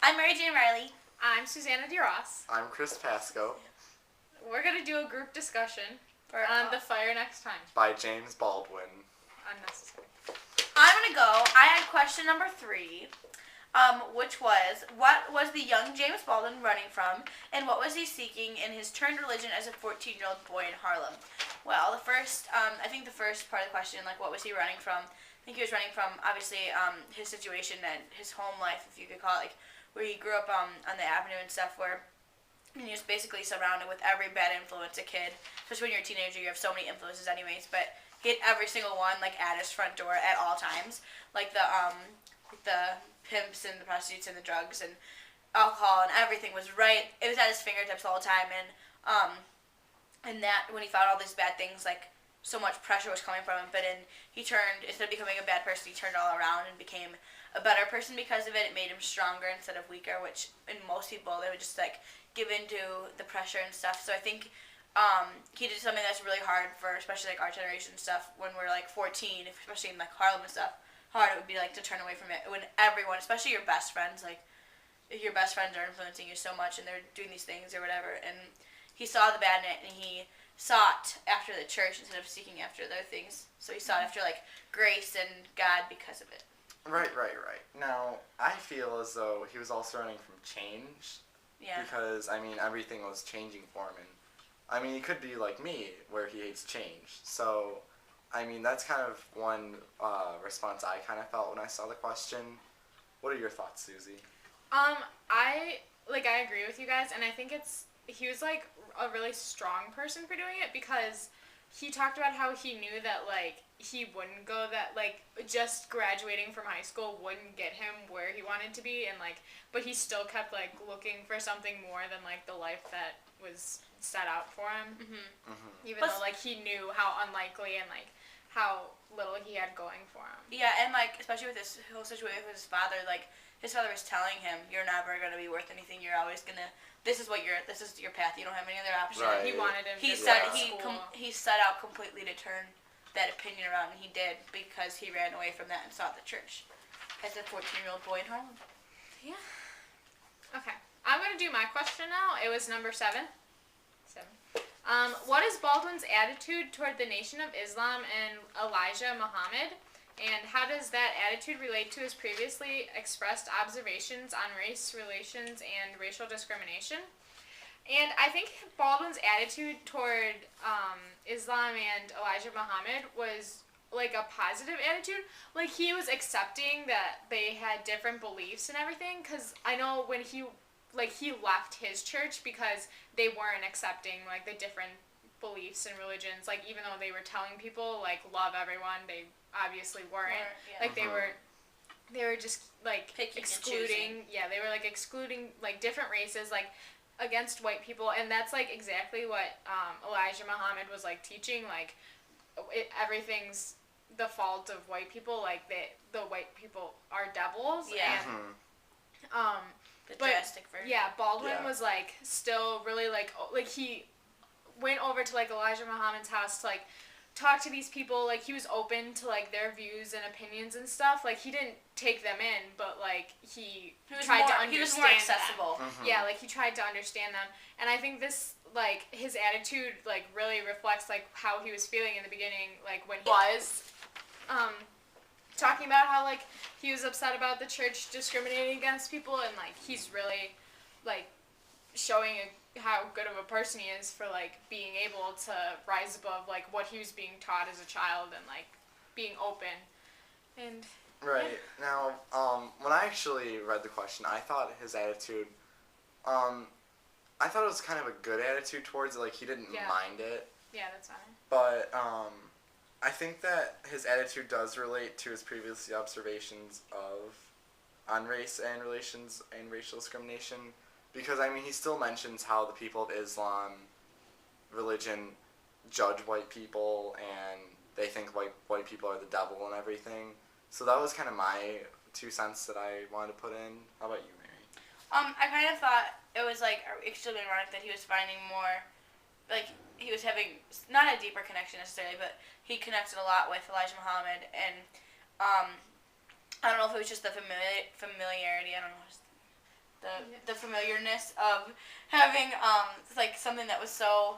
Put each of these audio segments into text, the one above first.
I'm Mary Jane Riley. I'm Susanna DeRoss. I'm Chris Pasco. We're going to do a group discussion on The Fire Next Time. By James Baldwin. Unnecessary. I'm going to go. I had question number 3, which was, what was the young James Baldwin running from, and what was he seeking in his turned religion as a 14-year-old boy in Harlem? Well, I think the first part of the question, like, what was he running from? I think he was running from, obviously, his situation and his home life, if you could call it, like, where he grew up on the avenue and stuff, where he was basically surrounded with every bad influence a kid, especially when you're a teenager, you have so many influences anyways, but he had every single one, like, at his front door at all times, like the pimps and the prostitutes and the drugs and alcohol and everything was right, it was at his fingertips all the time, and that, when he found all these bad things, like, so much pressure was coming from him, but he turned, instead of becoming a bad person, he turned it all around and became a better person because of it. It made him stronger instead of weaker, which in most people, they would just, like, give into the pressure and stuff. So I think he did something that's really hard for, especially, like, our generation stuff, when we're, like, 14, especially in, like, Harlem and stuff, hard it would be, like, to turn away from it, when everyone, especially your best friends, like, if your best friends are influencing you so much and they're doing these things or whatever, and he saw the bad in it, and he sought after the church instead of seeking after other things. So he sought after, like, grace and God because of it. Right. Now, I feel as though he was also running from change. Yeah. Because, I mean, everything was changing for him. And, I mean, he could be like me, where he hates change. So, I mean, that's kind of one response I kind of felt when I saw the question. What are your thoughts, Susie? I agree with you guys, and I think he was, like, a really strong person for doing it, because he talked about how he knew that, like, he wouldn't go that, like, just graduating from high school wouldn't get him where he wanted to be, and, like, but he still kept, like, looking for something more than, like, the life that was set out for him. Even though, like, he knew how unlikely and, like, how little he had going for him. Yeah, and, like, especially with this whole situation with his father, like, his father was telling him, you're never going to be worth anything, you're always going to, this is your path, you don't have any other option. Right. He wanted him He to set go to school. he set out completely to turn that opinion around, and he did, because he ran away from that and sought the church as a 14-year-old boy in Harlem. Yeah. Okay. I'm going to do my question now. It was number 7. What is Baldwin's attitude toward the Nation of Islam and Elijah Muhammad? And how does that attitude relate to his previously expressed observations on race relations and racial discrimination? And I think Baldwin's attitude toward Islam and Elijah Muhammad was, like, a positive attitude. Like, he was accepting that they had different beliefs and everything, because I know when he left his church because they weren't accepting, like, the different beliefs and religions. Like, even though they were telling people, like, love everyone, they obviously weren't. Like, they were just, like, excluding, they were, like, excluding, like, different races, like, against white people, and that's, like, exactly what Elijah Muhammad was, like, teaching. Like, everything's the fault of white people, like, the white people are devils. The drastic version. Yeah, Baldwin was, like, still really, like, he went over to, like, Elijah Muhammad's house to, like, talk to these people. Like, he was open to, like, their views and opinions and stuff. Like, he didn't take them in, but, like, he tried to understand. He was more accessible. Yeah, like, he tried to understand them. And I think this, like, his attitude, like, really reflects, like, how he was feeling in the beginning, like, when he was talking about how, like, he was upset about the church discriminating against people, and, like, he's really, like, showing how good of a person he is for, like, being able to rise above, like, what he was being taught as a child and, like, being open. And Right. Now, when I actually read the question, I thought his attitude, I thought it was kind of a good attitude towards it. Like, he didn't mind it. Yeah, that's fine. But, I think that his attitude does relate to his previous observations on race and relations and racial discrimination. Because, I mean, he still mentions how the people of Islam religion judge white people, and they think white people are the devil and everything. So that was kind of my 2 cents that I wanted to put in. How about you, Mary? I kind of thought it was, like, extremely ironic that he was finding more, like, he was having, not a deeper connection necessarily, but he connected a lot with Elijah Muhammad, and, I don't know if it was just the familiarity, I don't know, the familiarness of having like something that was so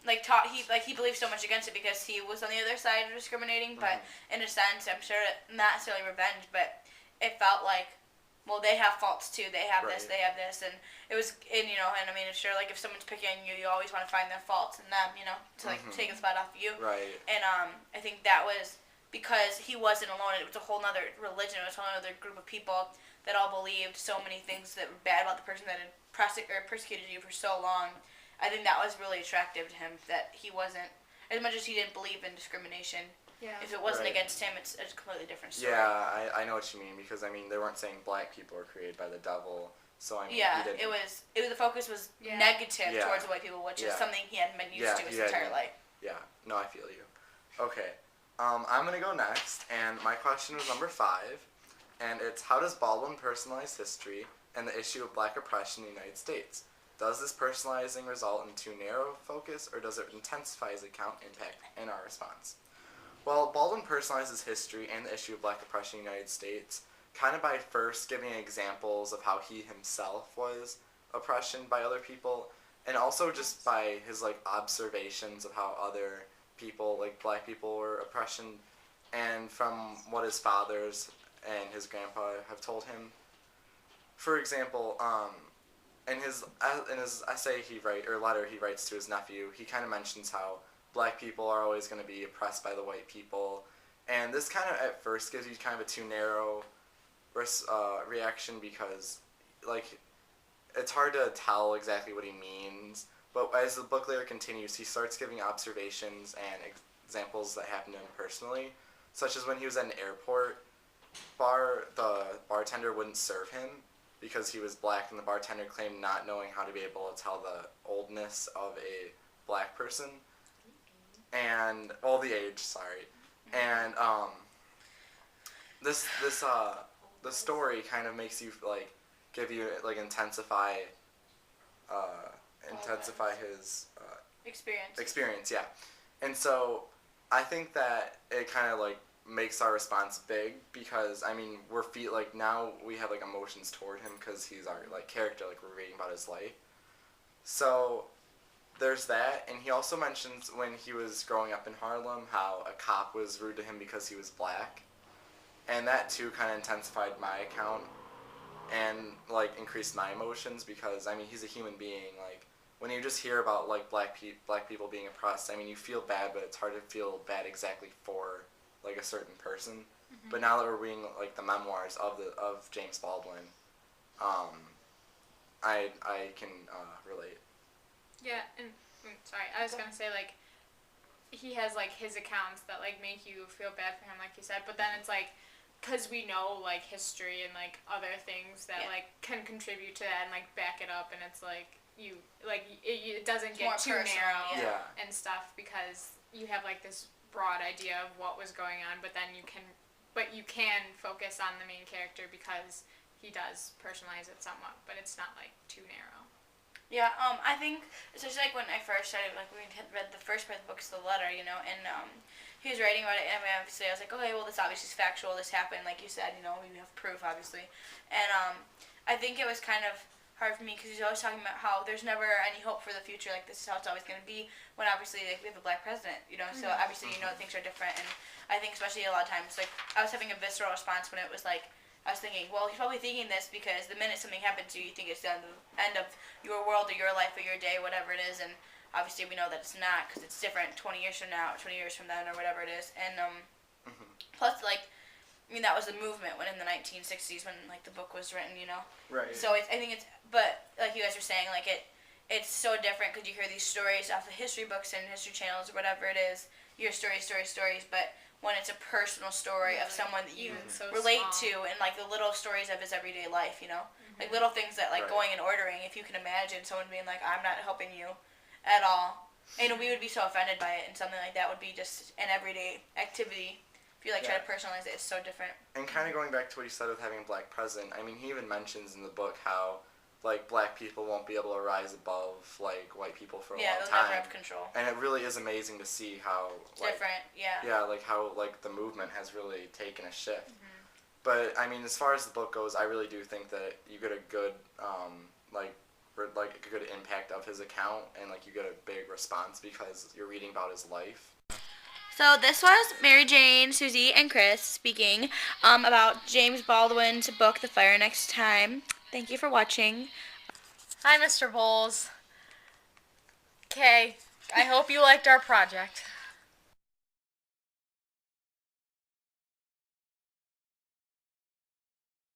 like taught he believed so much against it because he was on the other side of discriminating, but in a sense, I'm sure not necessarily revenge, but it felt like, well, they have faults too. They have this, they have this, and it was, and I mean, it's sure, like if someone's picking on you, you always want to find their faults in them, to like take a spot off you. Right. And I think that was because he wasn't alone. It was a whole other religion. It was a whole other group of people that all believed so many things that were bad about the person that had persecuted you for so long. I think that was really attractive to him, that he wasn't, as much as he didn't believe in discrimination. Yeah. If it wasn't Right. against him, it's a completely different story. Yeah, I know what you mean, because I mean they weren't saying black people were created by the devil, so I mean Yeah, he didn't. it was the focus was negative towards white people, which is something he hadn't been used to his entire life. Yeah, no, I feel you. Okay, I'm gonna go next, and my question was number 5, and it's how does Baldwin personalize history and the issue of black oppression in the United States? Does this personalizing result in too narrow focus, or does it intensify his account impact in our response? Well, Baldwin personalizes history and the issue of black oppression in the United States kind of by first giving examples of how he himself was oppression by other people, and also just by his like observations of how other people, like black people, were oppression, and from what his fathers and his grandpa have told him. For example, in his essay letter he writes to his nephew, he kind of mentions how black people are always going to be oppressed by the white people, and this kind of at first gives you kind of a too narrow reaction, because like it's hard to tell exactly what he means, but as the book later continues, he starts giving observations and examples that happened to him personally, such as when he was at an airport bar, the bartender wouldn't serve him because he was black, and the bartender claimed not knowing how to be able to tell the oldness of a black person. And the age, sorry. And the story kind of makes you like give you like intensify his experience, yeah. And so I think that it kind of like makes our response big, because I mean now we have like emotions toward him because he's our like character, like we're reading about his life. So there's that, and he also mentions when he was growing up in Harlem how a cop was rude to him because he was black, and that too kind of intensified my account and like increased my emotions, because I mean he's a human being. Like when you just hear about like black people being oppressed, I mean you feel bad, but it's hard to feel bad exactly for like a certain person. Mm-hmm. But now that we're reading like the memoirs of James Baldwin, I can relate. Yeah, and sorry, I was gonna say like he has like his accounts that like make you feel bad for him, like you said, but then it's like because we know like history and like other things that like can contribute to that and like back it up, and it's like it doesn't get too narrow and stuff, because you have like this broad idea of what was going on, but then you can focus on the main character because he does personalize it somewhat, but it's not like too narrow. Yeah, I think, especially like when I first started, like we had read the first part of the book, is the letter, and he was writing about it, and I mean, obviously I was like, okay, well, this obviously is factual, this happened, like you said, we have proof, obviously, and I think it was kind of hard for me, because he's always talking about how there's never any hope for the future, like this is how it's always going to be, when obviously like we have a black president, so obviously things are different, and I think especially a lot of times, like, I was having a visceral response when it was like, I was thinking, well, he's probably thinking this because the minute something happens to you, you think it's the end of your world or your life or your day, whatever it is, and obviously we know that it's not, because it's different 20 years from now, 20 years from then, or whatever it is, and plus, like, I mean, that was the movement when in the 1960s when, like, the book was written, Right. So I think it's, but, like you guys were saying, like, it's so different because you hear these stories off the history books and history channels or whatever it is, you hear stories, but when it's a personal story of someone that you relate to, and like the little stories of his everyday life, like little things that like going and ordering, if you can imagine someone being like, I'm not helping you at all, and we would be so offended by it, and something like that would be just an everyday activity. If you like try to personalize it, it's so different. And kind of going back to what you said with having a black president, I mean he even mentions in the book how like black people won't be able to rise above like white people for a long time. Yeah, they'll never have control. And it really is amazing to see how like, different, yeah, like how like the movement has really taken a shift. But I mean, as far as the book goes, I really do think that you get a good a good impact of his account, and like you get a big response because you're reading about his life. So this was Mary Jane, Susie, and Chris speaking about James Baldwin's book, The Fire Next Time. Thank you for watching. Hi, Mr. Boles. Okay, I hope you liked our project.